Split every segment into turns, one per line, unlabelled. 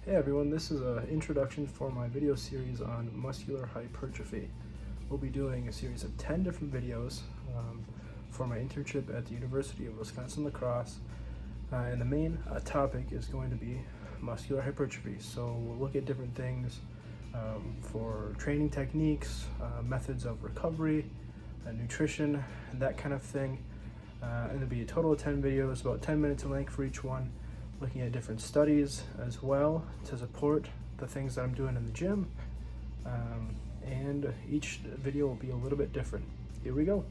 Hey everyone, this is an introduction for my video series on muscular hypertrophy. We'll be doing a series of 10 different videos for my internship at the University of Wisconsin-La Crosse, and the main topic is going to be muscular hypertrophy. So we'll look at different things for training techniques, methods of recovery, nutrition, and that kind of thing. And there'll be a total of 10 videos, about 10 minutes in length for each one, looking at different studies as well to support the things that I'm doing in the gym. And each video will be a little bit different. Here we go.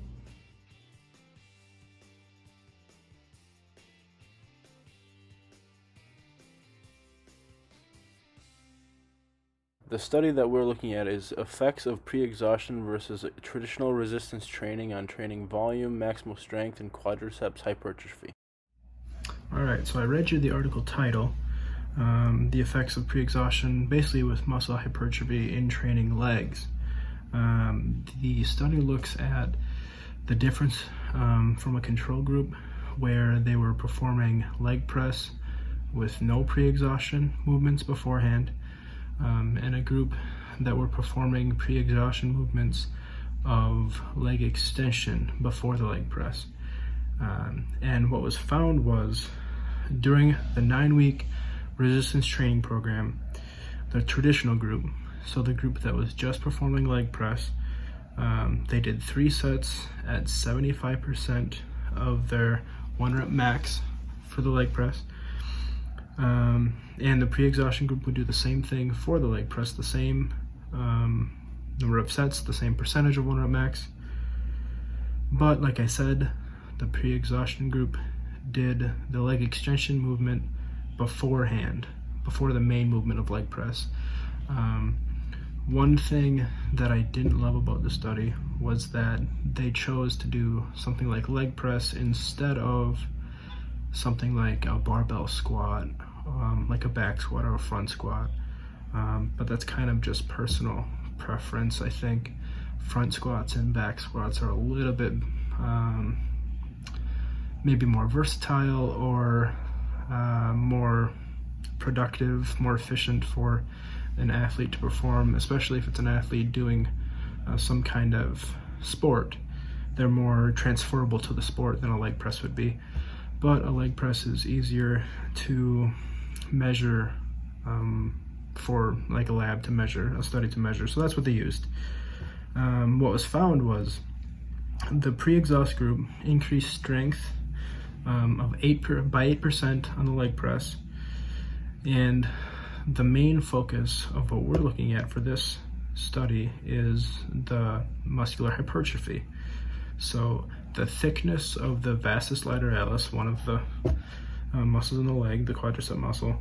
The study that we're looking at is effects of pre-exhaustion versus traditional resistance training on training volume, maximal strength, and quadriceps hypertrophy.
Alright, so I read you the article title, the effects of pre-exhaustion, basically with muscle hypertrophy in training legs. The study looks at the difference from a control group where they were performing leg press with no pre-exhaustion movements beforehand, and a group that were performing pre-exhaustion movements of leg extension before the leg press. And what was found was during the 9-week resistance training program, the traditional group, so the group that was just performing leg press, they did 3 sets at 75% of their 1 rep max for the leg press. And the pre-exhaustion group would do the same thing for the leg press, the same number of sets, the same percentage of 1 rep max. But like I said, the pre-exhaustion group did the leg extension movement beforehand, before the main movement of leg press. One thing that I didn't love about the study was that they chose to do something like leg press instead of something like a barbell squat, like a back squat or a front squat. But that's kind of just personal preference. I think front squats and back squats are a little bit maybe more versatile or more productive, more efficient for an athlete to perform, especially if it's an athlete doing some kind of sport. They're more transferable to the sport than a leg press would be. But a leg press is easier to measure for like a lab to measure, a study to measure. So that's what they used. What was found was the pre-exhaust group increased strength by 8% on the leg press. And the main focus of what we're looking at for this study is the muscular hypertrophy. So the thickness of the vastus lateralis, one of the muscles in the leg, the quadricep muscle,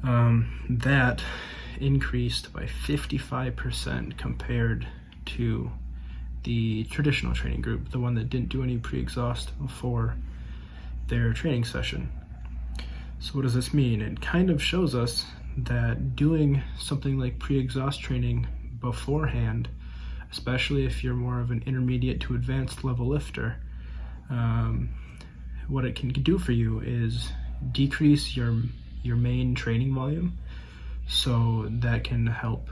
that increased by 55% compared to the traditional training group, the one that didn't do any pre-exhaust before their training session. So what does this mean? It kind of shows us that doing something like pre-exhaust training beforehand, especially if you're more of an intermediate to advanced level lifter, what it can do for you is decrease your main training volume. So that can help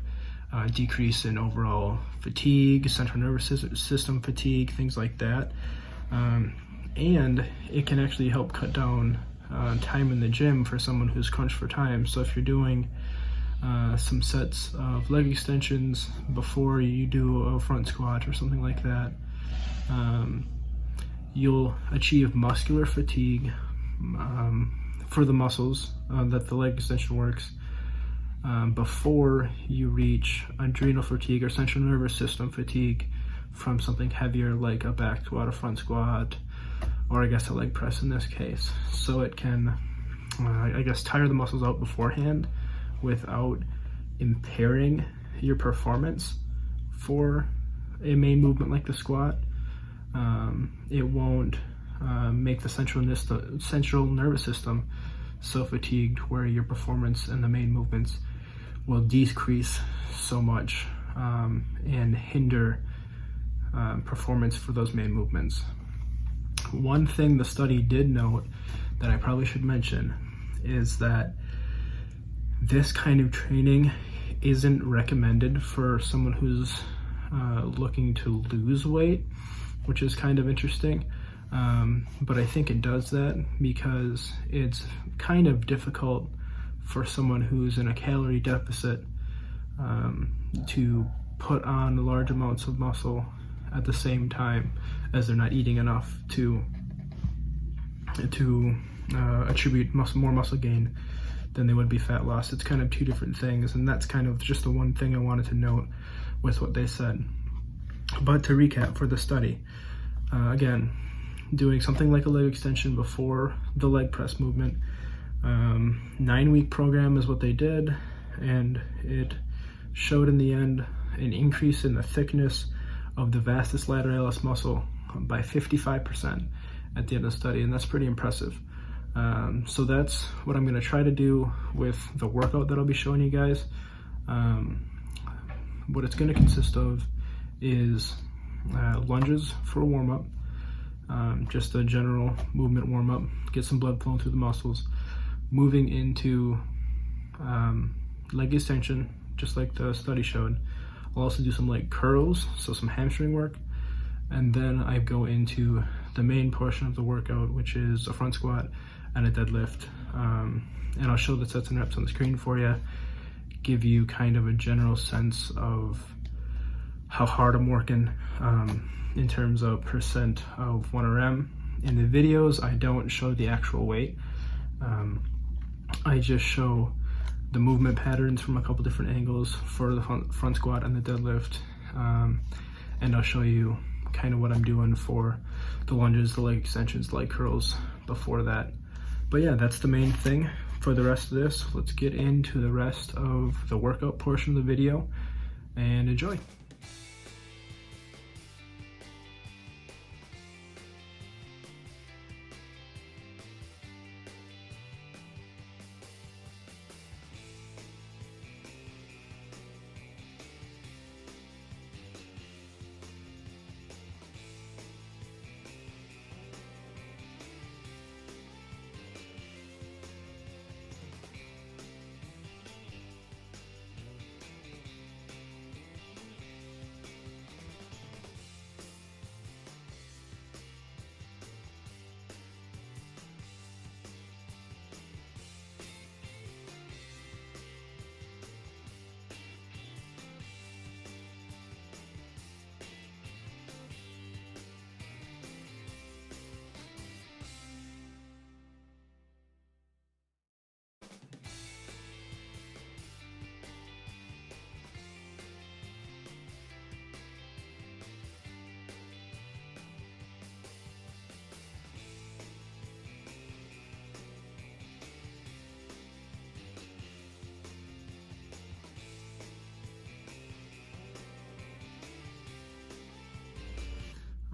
decrease in overall fatigue, central nervous system fatigue, things like that. And it can actually help cut down time in the gym for someone who's crunched for time. So if you're doing some sets of leg extensions before you do a front squat or something like that, you'll achieve muscular fatigue for the muscles that the leg extension works before you reach adrenal fatigue or central nervous system fatigue from something heavier like a back squat, a front squat, or I guess a leg press in this case. So it can, I guess, tire the muscles out beforehand without impairing your performance for a main movement like the squat. It won't make the central nervous system so fatigued where your performance and the main movements will decrease so much and hinder performance for those main movements. One thing the study did note that I probably should mention is that this kind of training isn't recommended for someone who's looking to lose weight, which is kind of interesting. But I think it does that because it's kind of difficult for someone who's in a calorie deficit to put on large amounts of muscle at the same time as they're not eating enough to attribute more muscle gain than they would be fat loss. It's kind of two different things, and that's kind of just the one thing I wanted to note with what they said. But to recap for the study, again, doing something like a leg extension before the leg press movement. 9-week program is what they did, and it showed in the end an increase in the thickness of the vastus lateralis muscle by 55% at the end of the study, and that's pretty impressive. So that's what I'm going to try to do with the workout that I'll be showing you guys. What it's going to consist of is lunges for a warm-up, just a general movement warm-up, get some blood flowing through the muscles, moving into leg extension, just like the study showed. I'll also do some leg curls, so some hamstring work, and then I go into the main portion of the workout, which is a front squat and a deadlift. And I'll show the sets and reps on the screen for you, give you kind of a general sense of how hard I'm working in terms of percent of 1RM. In the videos, I don't show the actual weight. I just show the movement patterns from a couple different angles for the front squat and the deadlift. And I'll show you kind of what I'm doing for the lunges, the leg extensions, the leg curls before that. But yeah, that's the main thing for the rest of this. Let's get into the rest of the workout portion of the video and enjoy.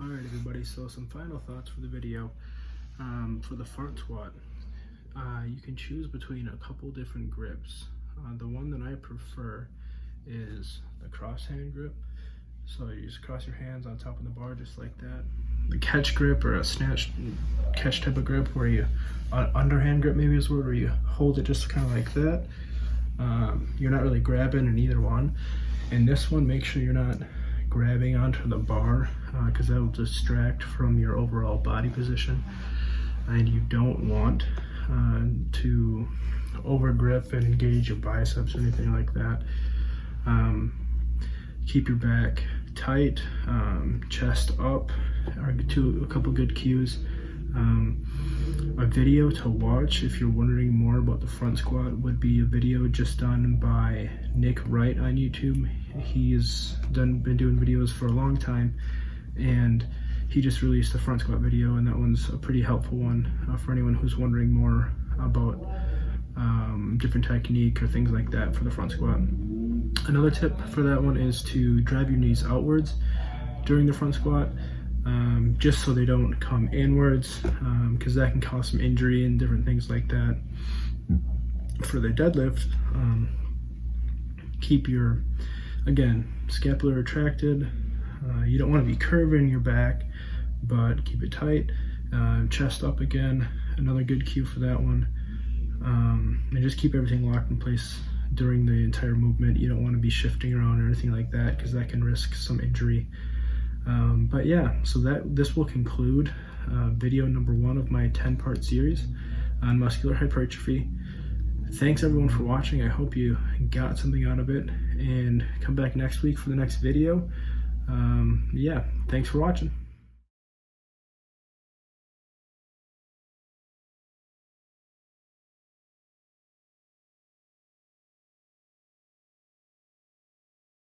Alright everybody, so some final thoughts for the video. For the front squat, you can choose between a couple different grips. The one that I prefer is the cross hand grip. So you just cross your hands on top of the bar just like that. The catch grip, or a snatch catch type of grip, where you, underhand grip maybe is the word, where you hold it just kind of like that. You're not really grabbing in either one. In this one, make sure you're not grabbing onto the bar, because that will distract from your overall body position, and you don't want to over grip and engage your biceps or anything like that. Keep your back tight, chest up are a couple good cues. A video to watch if you're wondering more about the front squat would be a video just done by Nick Wright on YouTube. He's been doing videos for a long time, and he just released a front squat video, and that one's a pretty helpful one for anyone who's wondering more about different technique or things like that for the front squat. Another tip for that one is to drive your knees outwards during the front squat, just so they don't come inwards, because that can cause some injury and different things like that. For the deadlift, keep your, again, scapula retracted. You don't want to be curving your back, but keep it tight. Chest up again, another good cue for that one. and just keep everything locked in place during the entire movement. You don't want to be shifting around or anything like that, because that can risk some injury. But yeah, so this will conclude video number 1 of my 10-part series on muscular hypertrophy. Thanks everyone for watching. I hope you got something out of it, and come back next week for the next video. Yeah, thanks for watching.